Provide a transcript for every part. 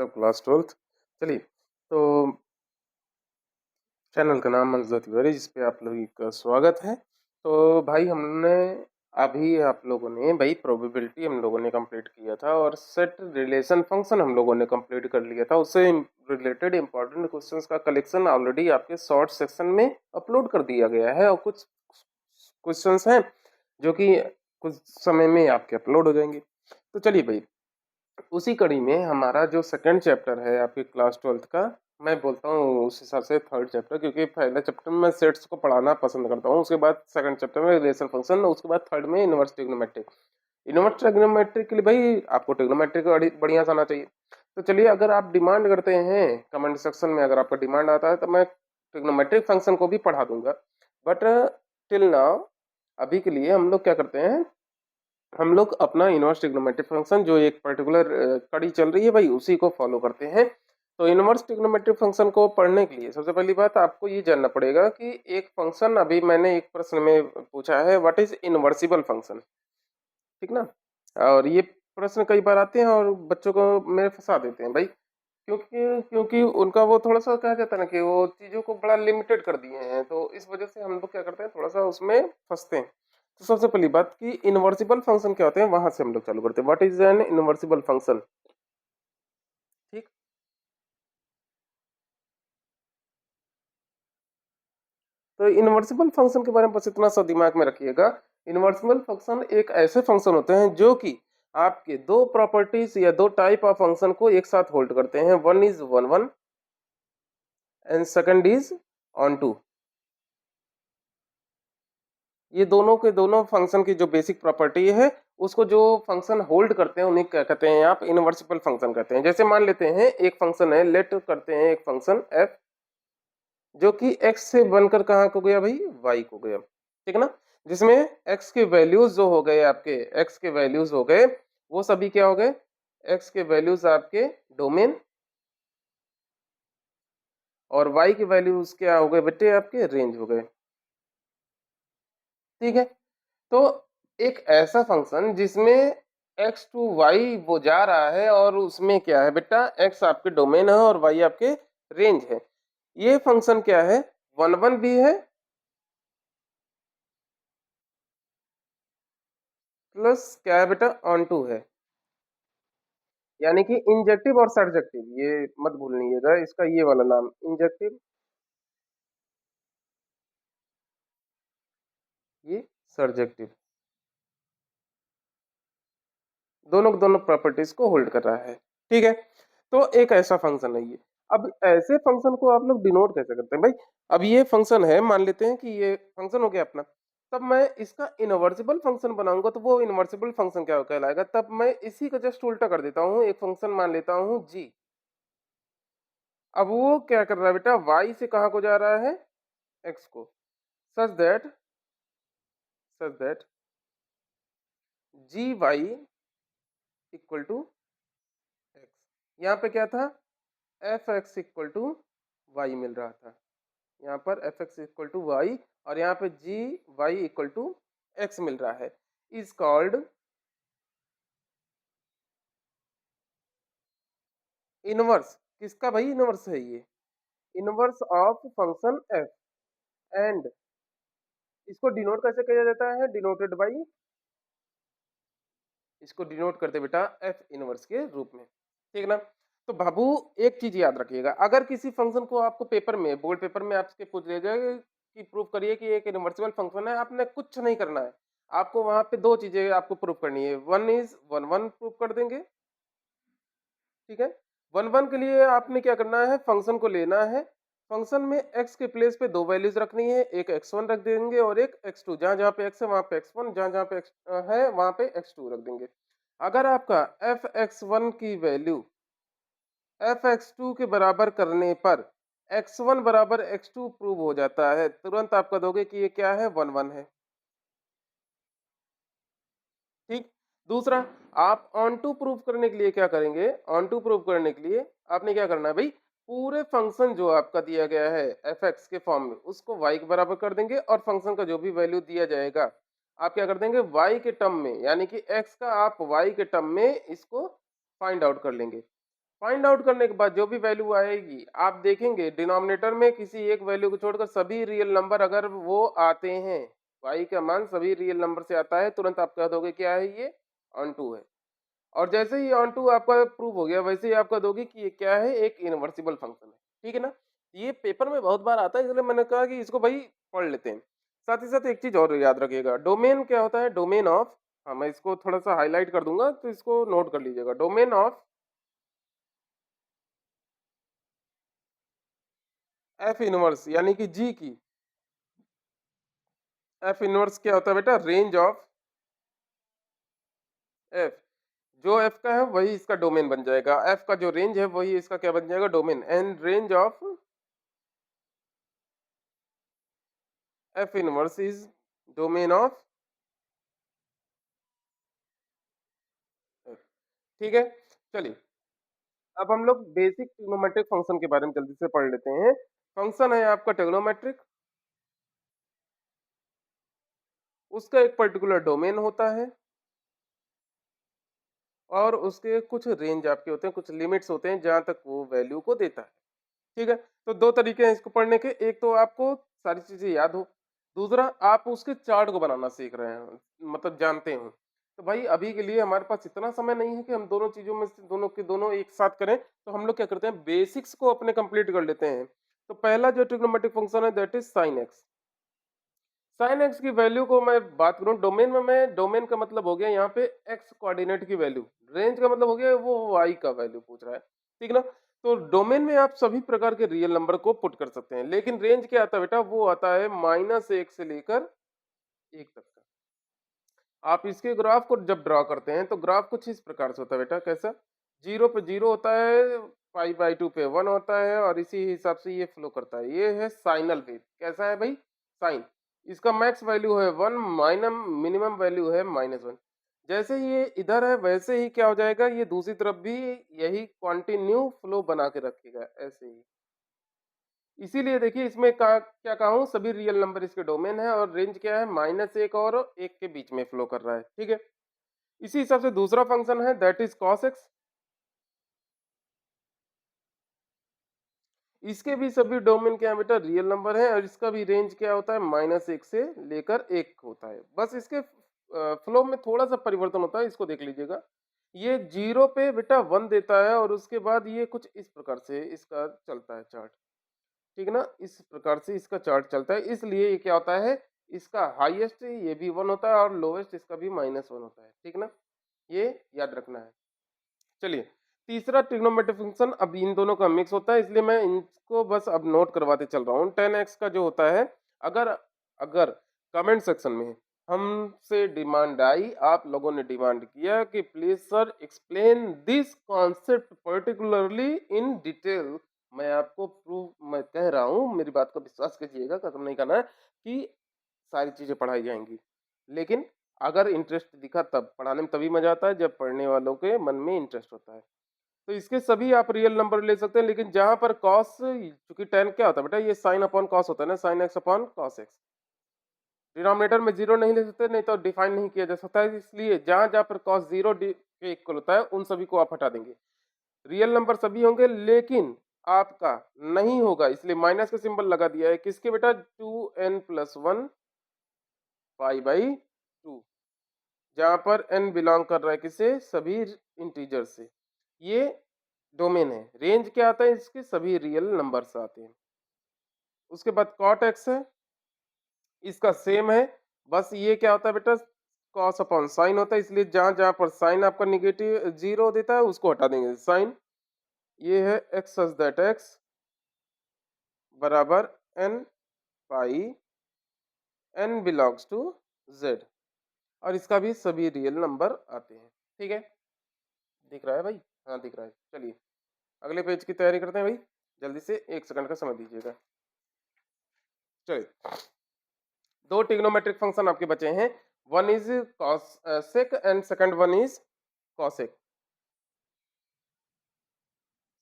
मतलब class 12th। चलिए, तो चैनल का नाम मंजूर तिवारी, जिस पे आप लोगों का स्वागत है। तो भाई हमने अभी आप लोगों ने भाई प्रोबेबिलिटी हम लोगों ने कंप्लीट किया था और सेट रिलेशन फंक्शन हम लोगों ने कंप्लीट कर लिया था। उससे रिलेटेड इंपॉर्टेंट क्वेश्चंस का कलेक्शन ऑलरेडी आपके शॉर्ट सेक्शन में अपलोड कर दिया गया है और कुछ क्वेश्चंस हैं जो कि कुछ समय में आपके अपलोड हो जाएंगे। तो चलिए भाई, उसी कड़ी में हमारा जो सेकंड चैप्टर है आपकी क्लास 12th का, मैं बोलता हूँ उस हिसाब से थर्ड चैप्टर, क्योंकि पहले चैप्टर में मैं सेट्स को पढ़ाना पसंद करता हूँ, उसके बाद सेकंड चैप्टर में रिलेशन फंक्शन, उसके बाद थर्ड में इनवर्स ट्रिग्नोमेट्री। इनवर्स ट्रिग्नोमेट्री के लिए भाई आपको ट्रिग्नोमेट्री का बढ़िया से आना चाहिए। तो चलिए, अगर आप डिमांड करते हैं कमेंट सेक्शन में, अगर आपका डिमांड आता है तो मैं ट्रिग्नोमेट्रिक फंक्शन को भी पढ़ा दूंगा। बट टिल नाउ, अभी के लिए हम लोग क्या करते हैं, हम लोग अपना इनवर्स ट्रिग्नोमेट्रिक फंक्शन जो एक पर्टिकुलर कड़ी चल रही है भाई उसी को फॉलो करते हैं। तो इनवर्स ट्रिग्नोमेट्रिक फंक्शन को पढ़ने के लिए सबसे पहली बात आपको ये जानना पड़ेगा कि एक फंक्शन, अभी मैंने एक प्रश्न में पूछा है व्हाट इज इनवर्सिबल फंक्शन, ठीक ना। और ये प्रश्न कई बार आते हैं और बच्चों को मेरे फंसा देते हैं भाई, क्योंकि क्योंकि उनका वो थोड़ा सा कहा जाता है ना कि वो चीज़ों को बड़ा लिमिटेड कर दिए हैं, तो इस वजह से हम लोग क्या करते हैं, थोड़ा सा उसमें फंसते हैं। तो सबसे पहली बात कि इनवर्सिबल फंक्शन क्या होते हैं, वहां से हम लोग चालू करते हैं। व्हाट इज एन इनवर्सिबल फंक्शन, ठीक। तो इनवर्सिबल फंक्शन के बारे में बस इतना सा दिमाग में रखिएगा। इनवर्सिबल फंक्शन एक ऐसे फंक्शन होते हैं जो कि आपके दो प्रॉपर्टीज या दो टाइप ऑफ फंक्शन को एक साथ होल्ड करते हैं। One is one one and second is onto. ये दोनों के दोनों फंक्शन की जो बेसिक प्रॉपर्टी है, उसको जो फंक्शन होल्ड करते हैं उन्हें क्या कहते हैं, आप इनवर्सिबल फंक्शन कहते हैं। जैसे मान लेते हैं एक फंक्शन है, लेट करते हैं एक फंक्शन f, जो कि x से बनकर कहाँ को गया भाई, y को गया, ठीक है ना। जिसमें x के वैल्यूज जो हो गए आपके, x के वैल्यूज हो गए वो सभी क्या हो गए, x के वैल्यूज आपके डोमेन, और y के वैल्यूज क्या हो गए बेटे, आपके रेंज हो गए, ठीक है। तो एक ऐसा फंक्शन जिसमें x टू y वो जा रहा है और उसमें क्या है बेटा, x आपके डोमेन है और y आपके रेंज है, ये फंक्शन क्या है, वन वन भी है प्लस क्या है बेटा, ऑन टू है। यानी कि इंजेक्टिव और सर्जेक्टिव, ये मत भूलिएगा इसका ये वाला नाम, इंजेक्टिव, ये सर्जेक्टिव, दोनों दोनों प्रॉपर्टीज को होल्ड कर रहा है, ठीक है। तो एक ऐसा फंक्शन है ये। अब ऐसे फंक्शन को आप लोग डिनोट कैसे करते हैं भाई। अब ये फंक्शन है, मान लेते हैं कि ये फंक्शन हो गया अपना, तब मैं इसका इनवर्सिबल फंक्शन बनाऊंगा तो वो इनवर्सिबल फंक्शन क्या कहलाएगा, तब मैं इसी का जस्ट उल्टा कर देता हूँ, एक फंक्शन मान लेता हूँ जी। अब वो क्या कर रहा है बेटा, y से कहाँ को जा रहा है, x को, such that g y equal to x. यहाँ पे क्या था, f x equal to y मिल रहा था, यहाँ पर f x equal to y, और यहाँ पे g y equal to x मिल रहा है, इज कॉल्ड इनवर्स। किसका भाई इनवर्स है ये, inverse of function F. And इसको डिनोट कैसे किया जाता है, डिनोटेड बाई, इसको डिनोट करते बेटा एफ इनवर्स के रूप में, ठीक ना। तो बाबू एक चीज याद रखिएगा, अगर किसी फंक्शन को आपको पेपर में, बोर्ड पेपर में आपसे पूछ लिया जाए कि प्रूव करिए कि एक इनवर्सिबल फंक्शन है, आपने कुछ नहीं करना है, आपको वहां पे दो चीजें आपको प्रूव करनी है। One is one one prove कर देंगे, ठीक है। वन वन के लिए आपने क्या करना है, फंक्शन को लेना है, फंक्शन में x के प्लेस पे दो वैल्यूज रखनी है, एक x1 रख देंगे और एक x2, जहां जहां पे x है वहां पे x1, जहां जहां पे x है वहां पे x2 रख देंगे। अगर आपका एफ एक्स वन की वैल्यू एफ एक्स टू के बराबर करने पर एक्स वन बराबर एक्स टू प्रूव हो जाता है, तुरंत आपका दोगे कि ये क्या है, वन वन है, ठीक। दूसरा, आप ऑन टू प्रूव करने के लिए क्या करेंगे, ऑन टू प्रूव करने के लिए आपने क्या करना है भाई, पूरे फंक्शन जो आपका दिया गया है एफ एक्स के फॉर्म में उसको वाई के बराबर कर देंगे, और फंक्शन का जो भी वैल्यू दिया जाएगा आप क्या कर देंगे, वाई के टर्म में, यानी कि एक्स का आप वाई के टर्म में इसको फाइंड आउट कर लेंगे। फाइंड आउट करने के बाद जो भी वैल्यू आएगी, आप देखेंगे डिनोमिनेटर में किसी एक वैल्यू को छोड़कर सभी रियल नंबर अगर वो आते हैं, y का मान सभी रियल नंबर से आता है, तुरंत आप कह दोगे क्या है ये, ऑन टू है। और जैसे ही ऑन टू आपका प्रूव हो गया, वैसे ही आप कह दोगे कि ये क्या है, एक इनवर्सिबल फंक्शन है। ठीक है ना? ये पेपर में बहुत बार आता है, इसलिए मैंने कहा कि इसको भाई पढ़ लेते हैं। साथ ही साथ एक चीज और याद रखिएगा, डोमेन क्या होता है, डोमेन ऑफ, हाँ मैं इसको थोड़ा सा हाईलाइट कर दूंगा तो इसको नोट कर लीजिएगा। डोमेन ऑफ एफ इनवर्स यानी कि जी की, एफ इनवर्स क्या होता है बेटा, रेंज ऑफ एफ। जो एफ का है वही इसका डोमेन बन जाएगा, एफ का जो रेंज है वही इसका क्या बन जाएगा, domain. And range of F inverse is domain of F. ठीक है, चलिए अब हम लोग बेसिक ट्रिग्नोमेट्रिक फंक्शन के बारे में जल्दी से पढ़ लेते हैं। फंक्शन है आपका ट्रिग्नोमेट्रिक, उसका एक पर्टिकुलर डोमेन होता है और उसके कुछ रेंज आपके होते हैं, कुछ लिमिट्स होते हैं जहां तक वो वैल्यू को देता है। ठीक है, तो दो तरीके हैं इसको पढ़ने के, एक तो आपको सारी चीजें याद हो, दूसरा आप उसके चार्ट को बनाना सीख रहे हैं, मतलब जानते हो। तो भाई अभी के लिए हमारे पास इतना समय नहीं है कि हम दोनों चीजों में से दोनों के दोनों एक साथ करें, तो हम लोग क्या करते हैं, बेसिक्स को अपने कंप्लीट कर लेते हैं। तो पहला जो ट्रिग्नोमेट्रिक फंक्शन है that is sine x. Sine x की वैल्यू को मैं बात करूं डोमेन में, मैं डोमेन का मतलब हो गया यहाँ पे एक्स कोऑर्डिनेट की वैल्यू, रेंज का मतलब हो गया वो वाई का वैल्यू पूछ रहा है, ठीक ना? तो डोमेन में आप सभी प्रकार के रियल नंबर को पुट कर सकते हैं, लेकिन रेंज क्या आता है बेटा, वो आता है -1 से लेकर 1 तक का। आप इसके ग्राफ को जब ड्रॉ करते हैं तो ग्राफ कुछ इस प्रकार से होता है बेटा, कैसा, 0 पे 0 होता है, पाई/2 पे 1 होता है और इसी हिसाब से ये फ्लो करता है। ये है साइनल वेव, कैसा है भाई, साइन। इसका मैक्स वैल्यू है 1, माइनम मिनिमम वैल्यू है -1। जैसे ये इधर है वैसे ही क्या हो जाएगा, ये दूसरी तरफ भी यही कंटिन्यू फ्लो बना के रखेगा ऐसे ही। इसीलिए देखिए इसमें क्या कहा हूँ, सभी रियल नंबर इसके डोमेन है और रेंज क्या है, -1 और 1 के बीच में फ्लो कर रहा है, ठीक है। इसी हिसाब से दूसरा फंक्शन है दैट इज cos x। इसके भी सभी डोमेन क्या है बेटा, रियल नंबर है और इसका भी रेंज क्या होता है, -1 से लेकर 1 होता है। बस इसके फ्लो में थोड़ा सा परिवर्तन होता है, इसको देख लीजिएगा। ये 0 पे बेटा 1 देता है और उसके बाद ये कुछ इस प्रकार से इसका चलता है चार्ट, ठीक है ना? इस प्रकार से इसका चार्ट चलता है, इसलिए ये क्या होता है, इसका हाईएस्ट ये भी 1 होता है और लोएस्ट इसका भी -1 होता है, ठीक ना? ये याद रखना है। चलिए, तीसरा ट्रिग्नोमेट्रिक फंक्शन अब इन दोनों का मिक्स होता है, इसलिए मैं इनको बस अब नोट करवाते चल रहा हूँ। 10x का जो होता है, अगर अगर कमेंट सेक्शन में हमसे डिमांड आई, आप लोगों ने डिमांड किया कि please sir explain this concept particularly in detail, मैं आपको प्रूव मैं कह रहा हूँ, मेरी बात को विश्वास कीजिएगा, कसम नहीं करना है, कि सारी चीजें पढ़ाई जाएंगी। लेकिन अगर इंटरेस्ट दिखा तब पढ़ाने में, तभी मजा आता है जब पढ़ने वालों के मन में इंटरेस्ट होता है। तो इसके सभी आप रियल नंबर ले सकते हैं, लेकिन जहां पर कॉस, चूंकि टेन क्या होता है बेटा, ये साइन अपॉन कॉस होता है ना, sine x upon cos x. Denominator में जीरो नहीं ले सकते, नहीं तो डिफाइन नहीं किया जा सकता है, इसलिए जहां जहां पर कॉस जीरो के इक्वल होता है उन सभी को आप हटा देंगे। रियल नंबर सभी होंगे लेकिन आपका नहीं होगा, इसलिए माइनस का सिंबल लगा दिया है, किसके बेटा, 2n+1 पाई/2, जहां पर n बिलोंग कर रहा है किसे, सभी इंटीजर से। ये डोमेन है। रेंज क्या आता है, इसके सभी रियल नंबर्स आते हैं। उसके बाद कॉट एक्स है, इसका सेम है, बस ये क्या होता है बेटा, कॉस अपॉन साइन होता है, इसलिए जहां जहां पर साइन आपका निगेटिव 0 देता है उसको हटा देंगे साइन। ये है एक्स सच दैट एक्स बराबर n pi n belongs to z, और इसका भी सभी रियल नंबर आते हैं, ठीक है। दिख रहा है भाई, हाँ दिख रहा है। चलिए अगले पेज की तैयारी करते हैं भाई, जल्दी से 1 सेकंड का समय दीजिएगा। चलिए, दो ट्रिग्नोमेट्रिक फंक्शन आपके बचे हैं, one is cos sec and second one is cosec,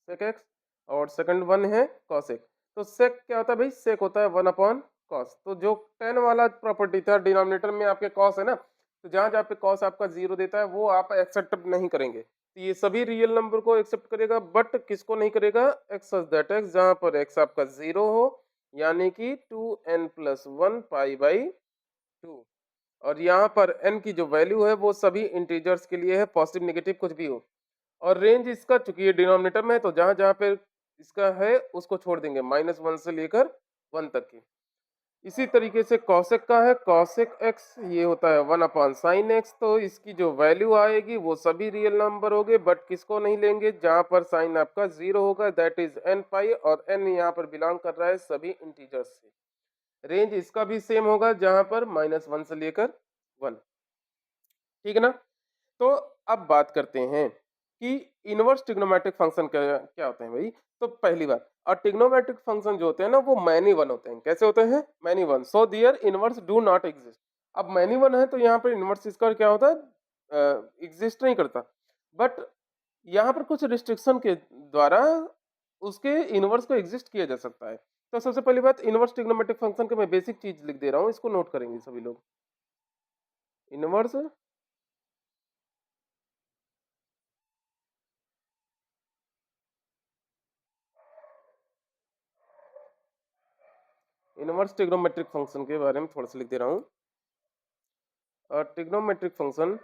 sec x और सेकंड वन है कॉसेक। तो सेक क्या होता है भाई, सेक होता है 1 अपॉन कॉस। तो जो टेन वाला प्रॉपर्टी था, डिनोमिनेटर में आपके कॉस है ना, तो जहां जहां पे कॉस आपका 0 देता है वो आप एक्सेप्ट नहीं करेंगे, तो ये सभी रियल नंबर को एक्सेप्ट करेगा, बट किसको नहीं करेगा? एक्स सच दैट एक्स, जहाँ पर एक्स आपका 0 हो, यानी कि 2n+1 पाई बाई 2। और यहाँ पर n की जो वैल्यू है वो सभी इंटीजर्स के लिए है, पॉजिटिव नेगेटिव कुछ भी हो। और रेंज इसका चूंकि ये डिनोमिनेटर में है, तो जहां जहां पे इसका है उसको छोड़ देंगे, -1 से लेकर 1 तक की। इसी तरीके से कॉसेक का है, कॉसेक एक्स ये होता है 1/sin x, तो इसकी जो वैल्यू आएगी वो सभी रियल नंबर होंगे, बट किसको नहीं लेंगे? जहां पर साइन आपका 0 होगा, दैट इज n पाई, और n यहाँ पर बिलोंग कर रहा है सभी इंटीजर्स से। रेंज इसका भी सेम होगा, जहां पर -1 से लेकर 1। ठीक है ना? तो अब बात करते हैं कि इनवर्स ट्रिग्नोमेट्रिक फंक्शन क्या क्या होते हैं भाई। तो पहली बात, और ट्रिग्नोमेट्रिक फंक्शन जो होते हैं ना वो मैनी वन होते हैं। कैसे होते हैं? Many one, so their inverse do not exist. अब मैनी वन है तो यहाँ पर इनवर्स इसका क्या होता है? एग्जिस्ट नहीं करता, बट यहाँ पर कुछ रिस्ट्रिक्शन के द्वारा उसके इनवर्स को एग्जिस्ट किया जा सकता है। तो सबसे पहली बात, इनवर्स ट्रिग्नोमेट्रिक फंक्शन के मैं बेसिक चीज लिख दे रहा हूँ, इसको नोट करेंगे सभी लोग। इनवर्स इनवर्स ट्रिग्नोमेट्रिक फंक्शन के बारे में थोड़ा सा लिख दे रहा हूँ। Trigonometric function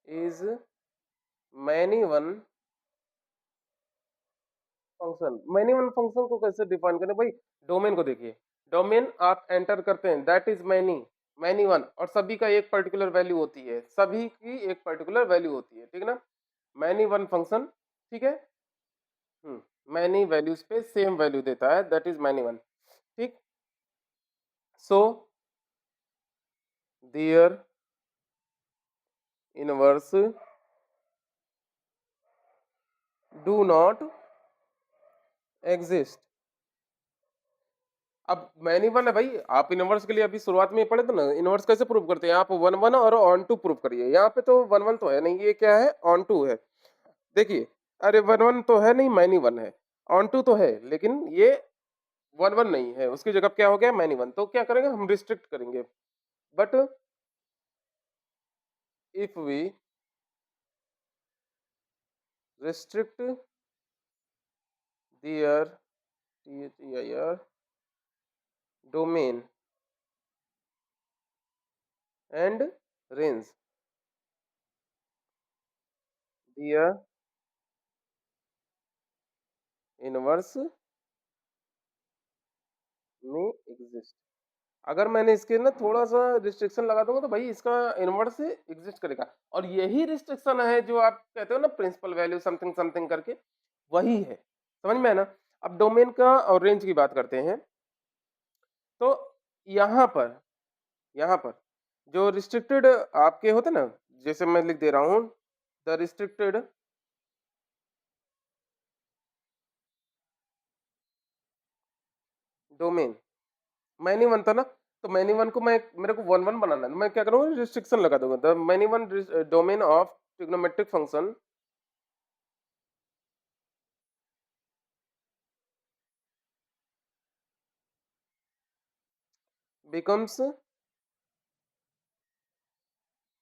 is many one function. Many one function को कैसे डिफाइन करें भाई? डोमेन को देखिए, डोमेन आप एंटर करते हैं, that is many, many one, और सभी का एक पर्टिकुलर वैल्यू होती है, सभी की एक पर्टिकुलर वैल्यू होती है, ठीक है ना? मैनी वन फंक्शन, ठीक है। मैनी वैल्यूज पे सेम वैल्यू देता है, दैट इज मैनी वन। ठीक। So their inverse do not exist. अब मैनी वन है भाई, आप इनवर्स के लिए अभी शुरुआत में पढ़े थे ना, इनवर्स कैसे प्रूव करते हैं? आप वन वन और ऑन टू प्रूव करिए। यहाँ पे तो वन वन तो है नहीं, ये क्या है? ऑन टू है। देखिए, अरे वन वन तो है नहीं, मैनी वन है। ऑन टू तो है, लेकिन ये वन वन नहीं है, उसकी जगह क्या हो गया? Many one. तो क्या करेंगे हम? रिस्ट्रिक्ट करेंगे। But if we restrict their domain and range, their inverse में एग्जिस्ट। अगर मैंने इसके ना थोड़ा-सा रिस्ट्रिक्शन लगा दूँगा तो भाई इसका इनवर्स एग्ज़िस्ट करेगा, और यही रिस्ट्रिक्शन है जो आप कहते हो ना प्रिंसिपल वैल्यू समथिंग समथिंग करके, वही है। समझ में आया ना? अब डोमेन का और रेंज की बात करते हैं। तो यहाँ पर यहाँ पर जो रिस्ट्रिक्टेड आपके होते हैं ना, जैसे मैं लिख दे रहा हूँ, the restricted domain, many one था ना, तो मैनी वन को मैं मेरे को वन वन बनाना है, तो मैं क्या करूँगा? रिस्ट्रिक्शन लगा दूँगा, the many one domain of trigonometric function becomes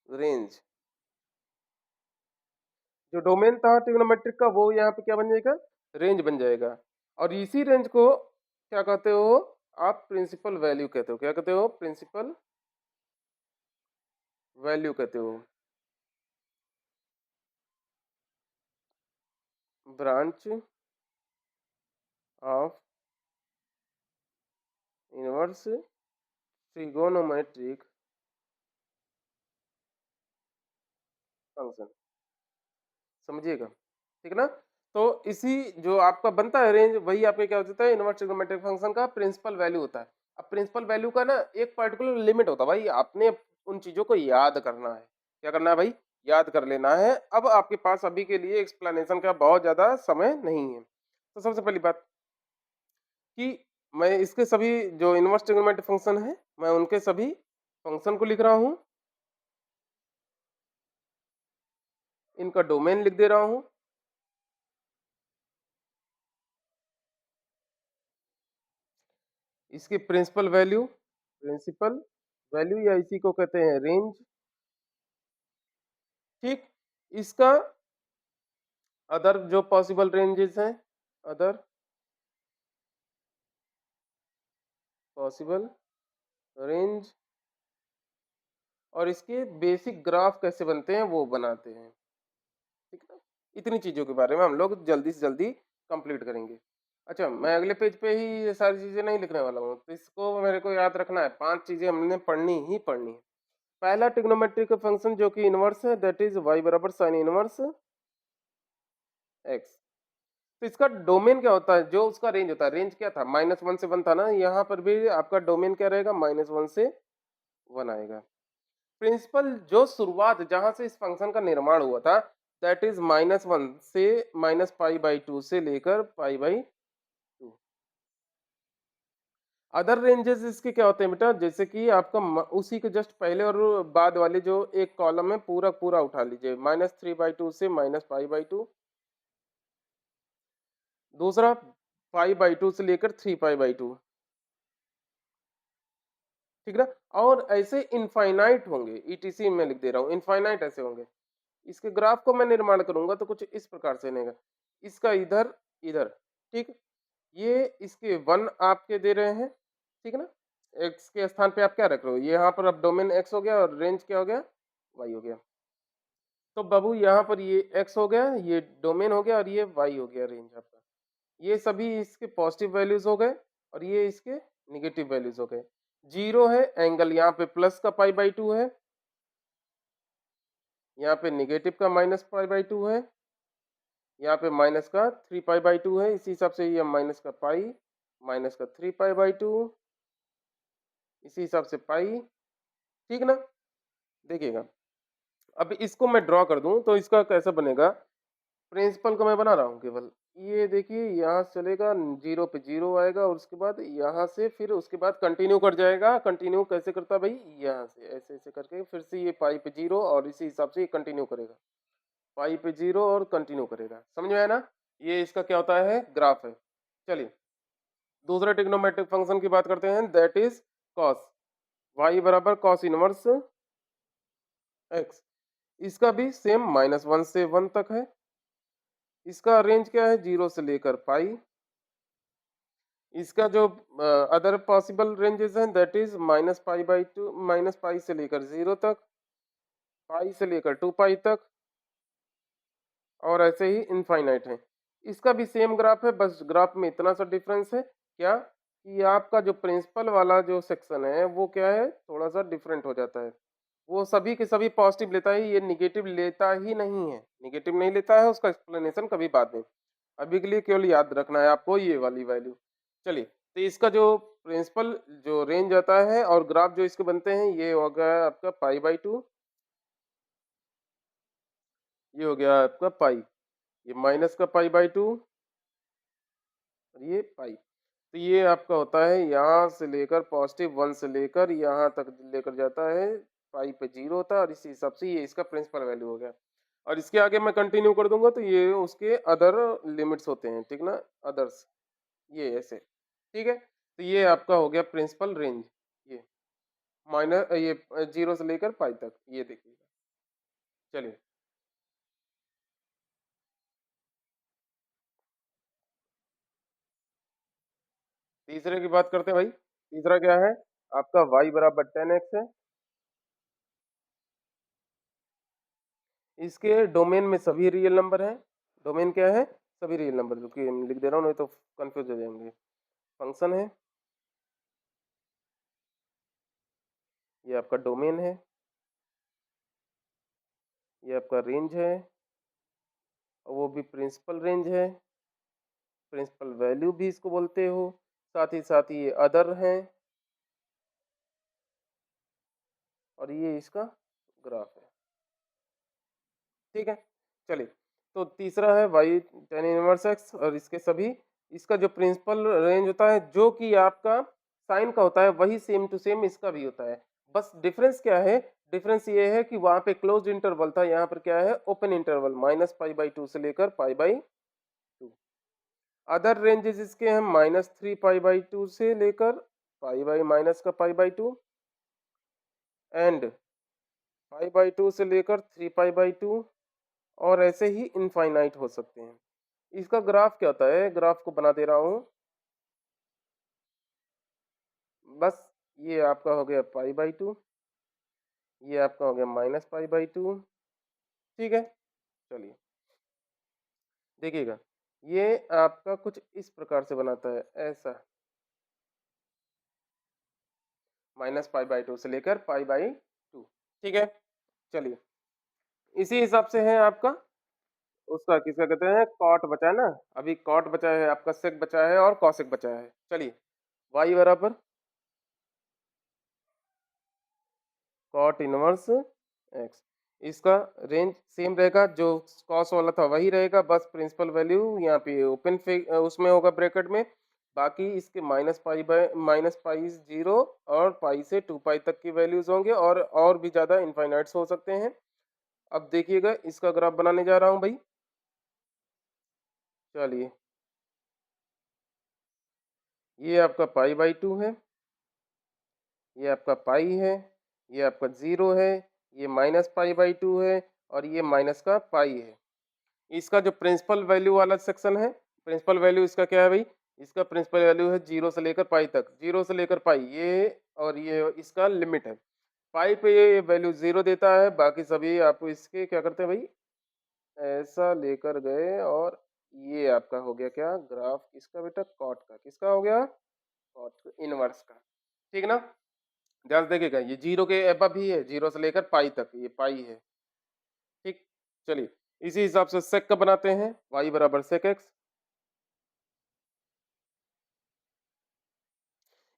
range. जो डोमेन था ट्रिग्नोमेट्रिक का वो यहाँ पे क्या बन जाएगा? रेंज बन जाएगा। और इसी रेंज को क्या कहते हो? आप प्रिंसिपल वैल्यू कहते हो। क्या कहते हो? प्रिंसिपल वैल्यू कहते हो। Branch of inverse trigonometric function, समझिएगा, ठीक है ना? तो इसी जो आपका बनता है रेंज, वही आपके क्या हो जाता है? इनवर्स ट्रिग्नोमेट्रिक फंक्शन का प्रिंसिपल वैल्यू होता है। अब प्रिंसिपल वैल्यू का ना एक पर्टिकुलर लिमिट होता है भाई, आपने उन चीजों को याद करना है। क्या करना है भाई? याद कर लेना है। अब आपके पास अभी के लिए एक्सप्लेनेशन का बहुत ज्यादा समय नहीं है। तो सबसे पहली बात कि मैं इसके सभी जो इनवर्स ट्रिग्नोमेट्रिक फंक्शन है, मैं उनके सभी फंक्शन को लिख रहा हूँ, इनका डोमेन लिख दे रहा हूँ, इसकी प्रिंसिपल वैल्यू या इसी को कहते हैं रेंज, ठीक। इसका अदर जो पॉसिबल रेंजेस हैं, अदर पॉसिबल रेंज, और इसके बेसिक ग्राफ कैसे बनते हैं वो बनाते हैं, ठीक है ना? इतनी चीज़ों के बारे में हम लोग जल्दी से जल्दी कंप्लीट करेंगे। अच्छा, मैं अगले पेज पे ही ये सारी चीज़ें नहीं लिखने वाला हूँ, तो इसको मेरे को याद रखना है, 5 चीज़ें हमने पढ़नी ही पढ़नी है। पहला ट्रिग्नोमेट्रिक फंक्शन जो कि इनवर्स है, दैट इज़ y बराबर sin इनवर्स x। तो इसका डोमेन क्या होता है, जो उसका रेंज होता है, रेंज क्या था, -1 से 1 था ना, यहाँ पर भी आपका डोमेन क्या रहेगा, -1 से 1 आएगा। प्रिंसिपल जो शुरुआत जहां से इस फंक्शन का निर्माण हुआ था, दैट इज -1 से -π/2 से लेकर π/2। अदर रेंजेस इसके क्या होते हैं बेटा, जैसे कि आपका उसी के जस्ट पहले और बाद वाले जो एक कॉलम है पूरा पूरा उठा लीजिए, -3/2 से -π/2। दूसरा π/2 से लेकर 3π/2, ठीक ना। और ऐसे इनफाइनाइट होंगे, ईटीसी में लिख दे रहा हूँ, इनफाइनाइट ऐसे होंगे। इसके ग्राफ को मैं निर्माण करूंगा तो कुछ इस प्रकार से बनेगा, इसका इधर इधर, ठीक। ये इसके 1 आपके दे रहे हैं, ठीक है ना। एक्स के स्थान पे आप क्या रख रहे हो, ये यहाँ पर अब डोमेन एक्स हो गया और रेंज क्या हो गया, वाई हो गया। तो बाबू यहाँ पर ये एक्स हो गया, ये डोमेन हो गया, और ये वाई हो गया रेंज आपका। ये सभी इसके पॉजिटिव वैल्यूज हो गए और ये इसके निगेटिव वैल्यूज हो गए। जीरो है एंगल, यहाँ पे प्लस का π/2 है, यहाँ पे निगेटिव का -π/2 है, यहाँ पे माइनस का 3π/2 है, इसी हिसाब से ये माइनस का पाई, माइनस का 3π/2, इसी हिसाब से पाई, ठीक ना। देखिएगा, अब इसको मैं ड्रॉ कर दूं तो इसका कैसा बनेगा, प्रिंसिपल को मैं बना रहा हूँ केवल। ये देखिए यहाँ से चलेगा, जीरो पे जीरो आएगा और उसके बाद यहाँ से फिर उसके बाद कंटिन्यू कर जाएगा। कंटिन्यू कैसे करता है भाई, यहाँ से ऐसे ऐसे करके फिर से ये पाई पे जीरो और इसी हिसाब से ये कंटिन्यू करेगा, पाई पे जीरो और कंटिन्यू करेगा। समझ में आया ना, ये इसका क्या होता है, ग्राफ है। चलिए दूसरा ट्रिग्नोमेट्रिक फंक्शन की बात करते हैं, दैट इज कॉस, वाई बराबर कॉस इनवर्स एक्स। इसका भी सेम -1 से 1 तक है। इसका रेंज क्या है, 0 से लेकर पाई। इसका जो अदर पॉसिबल रेंजेस हैं, दैट इज -π/2, -π से लेकर 0 तक, पाई से लेकर 2π तक, और ऐसे ही इनफाइनाइट है। इसका भी सेम ग्राफ है, बस ग्राफ में इतना सा डिफरेंस है क्या, कि आपका जो प्रिंसिपल वाला जो सेक्शन है वो क्या है, थोड़ा सा डिफरेंट हो जाता है। वो सभी के सभी पॉजिटिव लेता है, ये निगेटिव लेता ही नहीं है, निगेटिव नहीं लेता है, उसका एक्सप्लेनेशन कभी बाद में। अभी के लिए केवल याद रखना है आपको ये वाली वैल्यू। चलिए, तो इसका जो प्रिंसिपल जो रेंज आता है और ग्राफ जो इसके बनते हैं, ये हो गया आपका π/2, ये हो गया आपका पाई, ये माइनस का π/2 और ये पाई। तो ये आपका होता है यहाँ से लेकर +1 से लेकर यहाँ तक लेकर जाता है, पाई पे जीरो होता है और इसी हिसाब से ये इसका प्रिंसिपल वैल्यू हो गया। और इसके आगे मैं कंटिन्यू कर दूंगा तो ये उसके अदर लिमिट्स होते हैं, ठीक ना, अदर्स, ये ऐसे, ठीक है। तो ये आपका हो गया प्रिंसिपल रेंज, ये माइनस ये 0 से लेकर पाई तक, ये देखिएगा। चलिए तीसरे की बात करते हैं भाई। तीसरा क्या है आपका, y बराबर 10x है। इसके डोमेन में सभी रियल नंबर हैं। डोमेन क्या है, सभी रियल नंबर, जो कि लिख दे रहा हूँ नहीं तो कंफ्यूज हो जाएंगे। फंक्शन है, ये आपका डोमेन है, ये आपका रेंज है, और वो भी प्रिंसिपल रेंज है, प्रिंसिपल वैल्यू भी इसको बोलते हो। साथ ही ये अदर है, और ये इसका ग्राफ है, ठीक है। चलिए, तो तीसरा है y tan इनवर्स x, और इसके सभी, इसका जो प्रिंसिपल रेंज होता है जो कि आपका साइन का होता है, वही सेम टू सेम इसका भी होता है। बस डिफरेंस क्या है, डिफरेंस ये है कि वहां पे क्लोज्ड इंटरवल था, यहाँ पर क्या है, ओपन इंटरवल, -π/2 से लेकर π/2। अदर रेंजेस इसके हैं -3π/2 से लेकर पाई बाई माइनस का pi by 2 and pi by 2 से लेकर 3 पाई बाई 2 और ऐसे ही इनफाइनाइट हो सकते हैं। इसका ग्राफ क्या होता है, ग्राफ को बना दे रहा हूँ। बस ये आपका हो गया पाई बाई 2, ये आपका हो गया माइनस पाई बाई 2। ठीक है, चलिए देखिएगा, ये आपका कुछ इस प्रकार से बनाता है, ऐसा माइनस पाई बाई 2 से लेकर पाई बाई 2। ठीक है, चलिए इसी हिसाब से है आपका उसका किसका कहते हैं कॉट बचा है ना, अभी कॉट बचा है आपका, सेक बचा है और कॉसेक बचा है। चलिए y बराबर कॉट इनवर्स एक्स, इसका रेंज सेम रहेगा, जो कॉस वाला था वही रहेगा, बस प्रिंसिपल वैल्यू यहाँ पे ओपन उसमें होगा ब्रैकेट में। बाकी इसके माइनस पाई 0 और पाई से 2 पाई तक की वैल्यूज होंगे, और भी ज्यादा इनफाइनाइट्स हो सकते हैं। अब देखिएगा इसका ग्राफ बनाने जा रहा हूँ भाई। चलिए ये आपका पाई बाई 2 है, ये आपका पाई है, ये आपका 0 है, ये माइनस पाई बाई 2 है और ये माइनस का पाई है। इसका जो प्रिंसिपल वैल्यू वाला सेक्शन है, प्रिंसिपल वैल्यू इसका क्या है भाई, इसका प्रिंसिपल वैल्यू है 0 से लेकर पाई तक, 0 से लेकर पाई ये, और ये इसका लिमिट है। पाई पे ये वैल्यू 0 देता है, बाकी सभी आप इसके क्या करते हैं भाई, ऐसा लेकर गए, और ये आपका हो गया क्या ग्राफ, किसका बेटा, कॉट का, किसका हो गया, कॉट इनवर्स का। ठीक ना, ध्यान से देखिएगा, ये 0 के अबव ही है, 0 से लेकर पाई तक, ये पाई है। ठीक, चलिए इसी हिसाब से सेक का बनाते हैं, y बराबर सेक एक्स।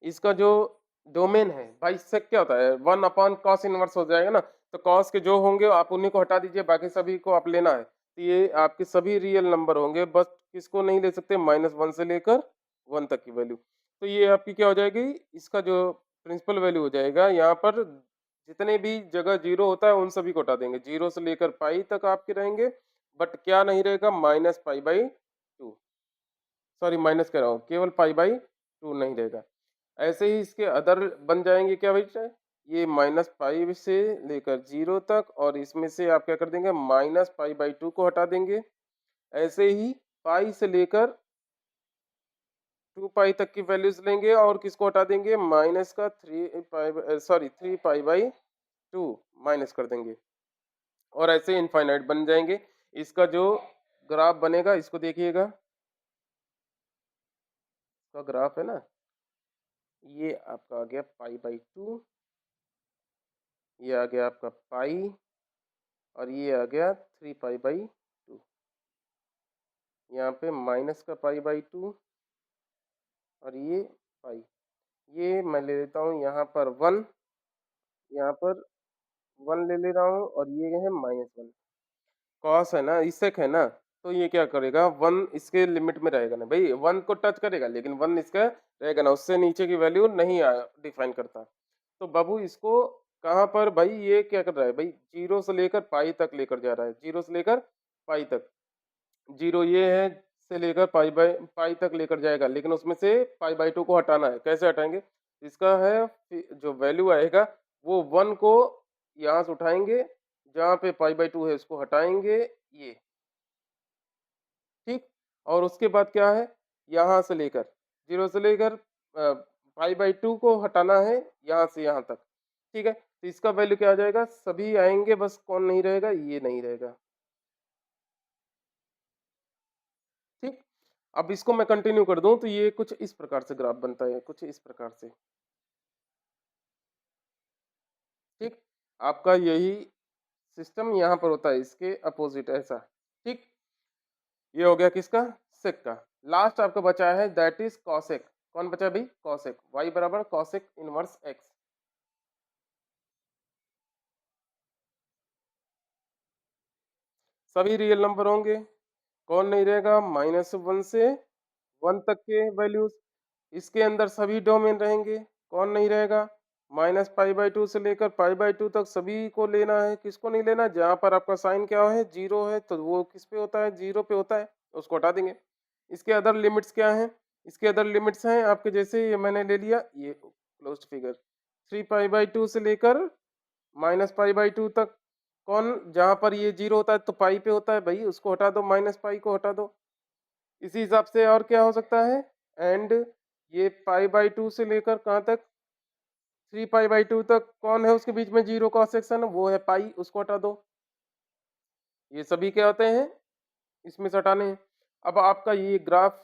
इसका जो डोमेन है भाई, सेक क्या होता है, 1/cos इनवर्स हो जाएगा ना, तो cos के जो होंगे आप उन्हीं को हटा दीजिए, बाकी सभी को आप लेना है, तो ये आपके सभी रियल नंबर होंगे, बस किसको नहीं ले सकते, -1 से लेकर 1 तक की वैल्यू। तो ये आपकी क्या हो जाएगी, इसका जो प्रिंसिपल वैल्यू हो जाएगा, यहाँ पर जितने भी जगह 0 होता है उन सभी को हटा देंगे, 0 से लेकर पाई तक आपके रहेंगे, बट क्या नहीं रहेगा, -पाई/2, सॉरी माइनस कह रहा हूँ, केवल पाई/2 नहीं रहेगा। ऐसे ही इसके अदर बन जाएंगे क्या भाई, ये -पाई से लेकर 0 तक, और इसमें से आप क्या कर देंगे, -पाई/2 को हटा देंगे। ऐसे ही पाई से लेकर 2 पाई तक की वैल्यूज लेंगे, और किसको हटा देंगे, माइनस का 3 पाई/2 माइनस कर देंगे, और ऐसे इनफाइनाइट बन जाएंगे। इसका जो ग्राफ बनेगा, इसको देखिएगा, इसका ग्राफ है ना, ये आपका आ गया पाई/2, ये आ गया आपका पाई, और ये आ गया 3 पाई/2, यहाँ पे माइनस का पाई/2 और ये पाई, ये मैं ले लेता हूँ यहाँ पर 1, यहाँ पर 1 ले ले रहा हूँ, और ये है -1। कॉस है ना, इससेक है ना, तो ये क्या करेगा, 1 इसके लिमिट में रहेगा ना भाई, 1 को टच करेगा, लेकिन 1 इसका रहेगा ना, उससे नीचे की वैल्यू नहीं डिफाइन करता। तो बाबू इसको कहाँ पर भाई, ये क्या कर रहा है भाई, 0 से लेकर पाई तक लेकर जा रहा है, 0 से लेकर पाई तक, 0 ये है से लेकर पाई तक लेकर जाएगा, लेकिन उसमें से पाई/2 को हटाना है। कैसे हटाएंगे, इसका है जो वैल्यू आएगा, वो 1 को यहाँ से उठाएंगे, जहाँ पे पाई/2 है उसको हटाएंगे, ये ठीक। और उसके बाद क्या है, यहाँ से लेकर 0 से लेकर पाई/2 को हटाना है, यहाँ से यहाँ तक। ठीक है, तो इसका वैल्यू क्या आ जाएगा, सभी आएंगे, बस कौन नहीं रहेगा, ये नहीं रहेगा। ठीक, अब इसको मैं कंटिन्यू कर दूं, तो ये कुछ इस प्रकार से ग्राफ बनता है, कुछ इस प्रकार से। ठीक, आपका यही सिस्टम यहाँ पर होता है, इसके अपोजिट ऐसा। ठीक, ये हो गया किसका, सेक का। लास्ट आपका बचा है दैट इज कॉसेक। कौन बचा भाई, कॉसेक, y बराबर कॉसेक इनवर्स एक्स। सभी रियल नंबर होंगे, कौन नहीं रहेगा, -1 से 1 तक के वैल्यूज, इसके अंदर सभी डोमेन रहेंगे, कौन नहीं रहेगा, -पाई/2 से लेकर पाई/2 तक सभी को लेना है, किसको नहीं लेना, जहां पर आपका साइन क्या है, 0 है, तो वो किस पे होता है, 0 पे होता है, उसको हटा देंगे। इसके अदर लिमिट्स क्या हैं, इसके अदर लिमिट्स हैं आपके, जैसे ये मैंने ले लिया ये क्लोज्ड फिगर 3 पाई बाई 2 से लेकर माइनस पाई बाई 2 तक। कौन, जहाँ पर ये 0 होता है तो पाई पे होता है भई, उसको हटा दो, माइनस पाई को हटा दो। इसी हिसाब से और क्या हो सकता है, एंड ये पाई बाई 2 से लेकर कहाँ तक, 3 पाई बाई 2 तक कौन है उसके बीच में 0 का सेक्शन, वो है पाई, उसको हटा दो। ये सभी क्या होते हैं, इसमें से हटाने हैं। अब आपका ये ग्राफ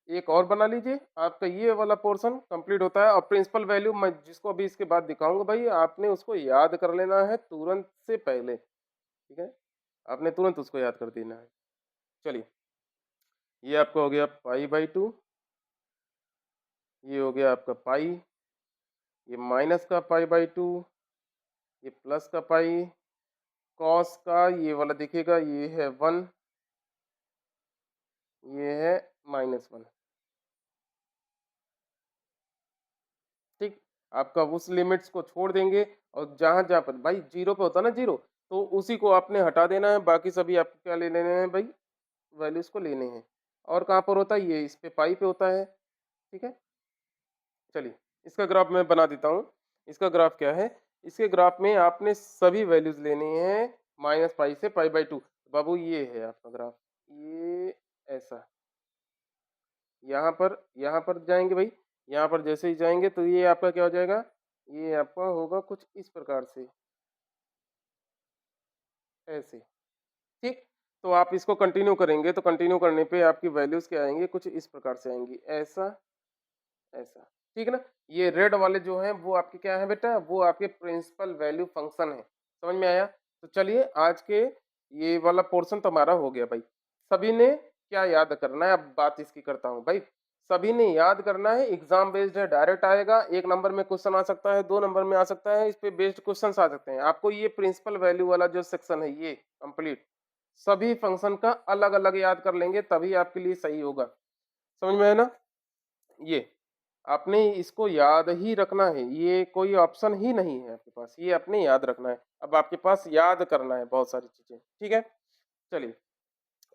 एक और बना लीजिए, आपका ये वाला पोर्शन कंप्लीट होता है। और प्रिंसिपल वैल्यू मैं जिसको अभी इसके बाद दिखाऊंगा भाई, आपने उसको याद कर लेना है तुरंत से पहले, ठीक है, आपने तुरंत उसको याद कर देना है। चलिए, ये आपका हो गया पाई बाई 2, ये हो गया आपका पाई, ये माइनस का पाई बाई 2, ये प्लस का पाई, कॉस का ये वाला देखिएगा, ये है 1, ये है -1। ठीक, आपका उस लिमिट्स को छोड़ देंगे, और जहाँ जहाँ पर भाई जीरो पे होता है ना जीरो, तो उसी को आपने हटा देना है, बाकी सभी आपको क्या ले लेने हैं भाई, वैल्यूज को लेने हैं। और कहाँ पर होता है, ये इस पे पाई पे होता है, ठीक है। चलिए, इसका ग्राफ मैं बना देता हूँ। इसका ग्राफ क्या है, इसके ग्राफ में आपने सभी वैल्यूज लेनी है माइनस पाई से पाई बाई 2। बाबू ये है आपका ग्राफ, ये ऐसा, यहाँ पर जाएंगे भाई, यहाँ पर जैसे ही जाएंगे तो ये आपका क्या हो जाएगा, ये आपका होगा कुछ इस प्रकार से, ऐसे, ठीक। तो आप इसको कंटिन्यू करेंगे तो कंटिन्यू करने पे आपकी वैल्यूज क्या आएंगी, कुछ इस प्रकार से आएंगी, ऐसा, ऐसा, ठीक है ना। ये रेड वाले जो हैं वो आपके क्या है बेटा, वो आपके प्रिंसिपल वैल्यू फंक्शन है। समझ में आया। तो चलिए, आज के ये वाला पोर्शन तो हमारा हो गया भाई। सभी ने क्या याद करना है, अब बात इसकी करता हूँ भाई। सभी ने याद करना है, एग्जाम बेस्ड है, डायरेक्ट आएगा, 1 नंबर में क्वेश्चन आ सकता है, 2 नंबर में आ सकता है, इस पे बेस्ड क्वेश्चन आ सकते हैं। आपको ये प्रिंसिपल वैल्यू वाला जो सेक्शन है ये कंप्लीट, सभी फंक्शन का अलग अलग याद कर लेंगे, तभी आपके लिए सही होगा। समझ में है ना। ये आपने इसको याद ही रखना है, ये कोई ऑप्शन ही नहीं है आपके पास, ये आपने याद रखना है। अब आपके पास याद करना है बहुत सारी चीजें, ठीक है। चलिए,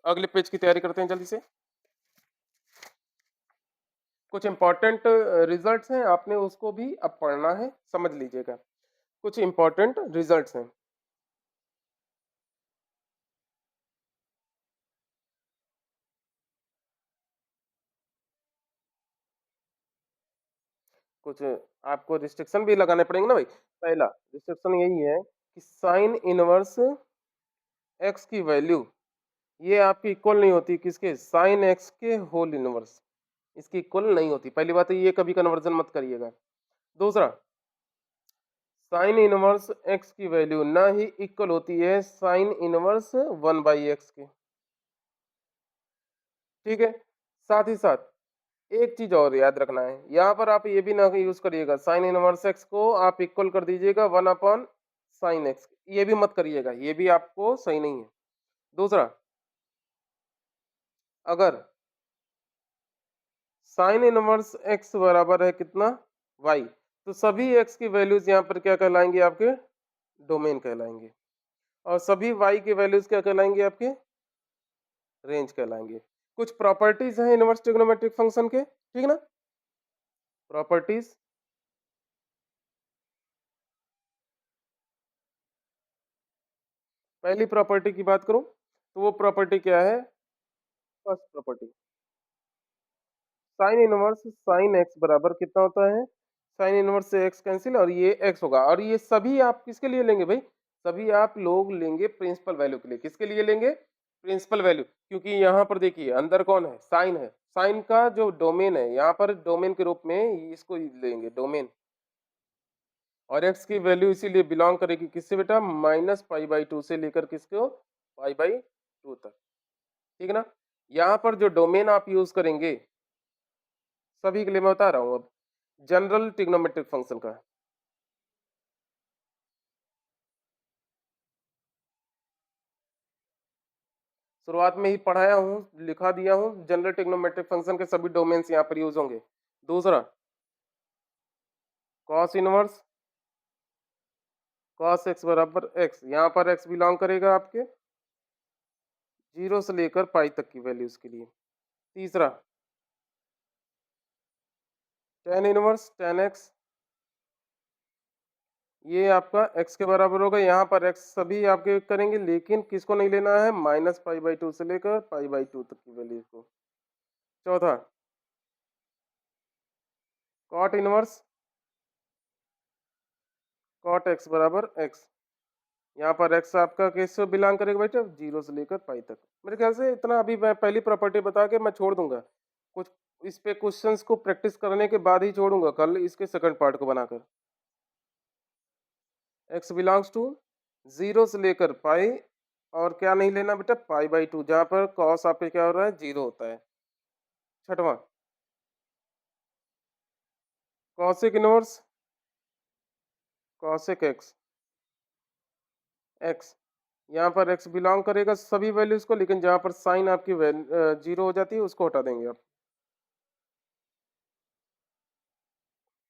अगले पेज की तैयारी करते हैं जल्दी से। कुछ इंपॉर्टेंट रिजल्ट्स हैं, आपने उसको भी अब पढ़ना है, समझ लीजिएगा। कुछ इंपॉर्टेंट रिजल्ट्स हैं। कुछ आपको रिस्ट्रिक्शन भी लगाने पड़ेंगे ना भाई। पहला रिस्ट्रिक्शन यही है कि साइन इनवर्स एक्स की वैल्यू ये आपकी इक्वल नहीं होती किसके, साइन एक्स के होल इनवर्स, इसकी इक्वल नहीं होती। पहली बात तो ये कभी कन्वर्जन मत करिएगा। दूसरा, साइन इनवर्स एक्स की वैल्यू ना ही इक्वल होती है साइन इनवर्स 1/x के, ठीक है। साथ ही साथ एक चीज और याद रखना है, यहाँ पर आप ये भी ना यूज करिएगा, साइन इनवर्स एक्स को आप इक्वल कर दीजिएगा 1/sin x, ये भी मत करिएगा, ये भी आपको सही नहीं है। दूसरा, अगर साइन इनवर्स एक्स बराबर है कितना, वाई, तो सभी एक्स की वैल्यूज यहाँ पर क्या कहलाएंगे, आपके डोमेन कहलाएंगे। और सभी वाई की वैल्यूज क्या कहलाएंगे, आपके रेंज कहलाएंगे। कुछ प्रॉपर्टीज हैं इनवर्स ट्रिग्नोमेट्रिक फंक्शन के, ठीक ना। प्रॉपर्टीज, पहली प्रॉपर्टी की बात करूं तो वो प्रॉपर्टी क्या है, first property, sine inverse sine x बराबर कितना होता है, साइन इनवर्स से एक्स कैंसिल और ये एक्स होगा। और ये सभी आप किसके लिए लेंगे भाई, सभी आप लोग लेंगे प्रिंसिपल वैल्यू के लिए। किसके लिए लेंगे, प्रिंसिपल वैल्यू, क्योंकि यहाँ पर देखिए अंदर कौन है, साइन है, साइन का जो डोमेन है यहाँ पर डोमेन के रूप में इसको लेंगे डोमेन। और एक्स की वैल्यू इसीलिए बिलोंग करेगी किससे बेटा, -π/2 से लेकर किसको, π/2 तक, ठीक है ना। यहाँ पर जो डोमेन आप यूज करेंगे, सभी के लिए मैं बता रहा हूँ अब, जनरल ट्रिग्नोमेट्रिक फंक्शन का। शुरुआत में ही पढ़ाया हूँ, लिखा दिया हूँ, जनरल ट्रिग्नोमेट्रिक फंक्शन के सभी डोमेन्स यहाँ पर यूज होंगे। दूसरा, कॉस इनवर्स कॉस एक्स बराबर एक्स, यहाँ पर एक्स बिलोंग करेगा आपके 0 से लेकर पाई तक की वैल्यूज के लिए। तीसरा, टेन इनवर्स टेन एक्स ये आपका x के बराबर होगा। यहाँ पर x सभी आपके करेंगे, लेकिन किसको नहीं लेना है, माइनस पाई बाई टू से लेकर पाई बाई टू तक की वैल्यू को। चौथा कॉट इनवर्स कॉट x बराबर x। यहाँ पर x आपका किससे बिलोंग करेगा बेटा, जीरो से लेकर पाई तक। मेरे ख्याल से इतना अभी मैं पहली प्रॉपर्टी बता के मैं छोड़ दूंगा। कुछ इस पे क्वेश्चंस को प्रैक्टिस करने के बाद ही छोड़ूंगा कल इसके सेकंड पार्ट को बनाकर। x बिलोंग्स टू जीरो से लेकर पाई, और क्या नहीं लेना बेटा, पाई बाई टू, जहाँ पर कॉस आपके क्या हो रहा है, जीरो होता है। छठवां कॉसिक इनवर्स कॉसिक एक्स। यहाँ पर एक्स बिलोंग करेगा सभी वैल्यूज को, लेकिन जहाँ पर साइन आपकी जीरो हो जाती है उसको हटा देंगे आप।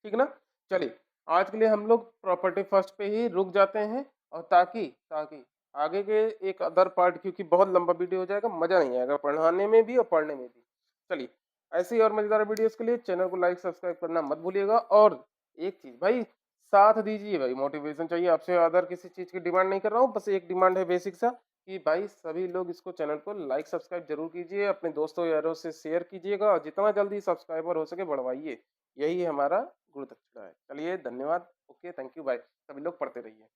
ठीक ना। चलिए, आज के लिए हम लोग प्रॉपर्टी फर्स्ट पे ही रुक जाते हैं, और ताकि ताकि आगे के एक अदर पार्ट, क्योंकि बहुत लंबा वीडियो हो जाएगा, मजा नहीं आएगा पढ़ाने में भी और पढ़ने में भी। चलिए, ऐसी और मजेदार वीडियोस के लिए चैनल को लाइक सब्सक्राइब करना मत भूलिएगा। और एक चीज भाई, साथ दीजिए भाई, मोटिवेशन चाहिए आपसे, अदर किसी चीज की डिमांड नहीं कर रहा हूँ, बस एक डिमांड है बेसिक सा, कि भाई सभी लोग इसको चैनल को लाइक सब्सक्राइब जरूर कीजिए, अपने दोस्तों यारों से शेयर कीजिएगा, और जितना जल्दी सब्सक्राइबर हो सके बढ़वाइए। यही हमारा गुरु दक्षिणा है। चलिए, धन्यवाद। Okay, thank you, bye. सभी लोग पढ़ते रहिए।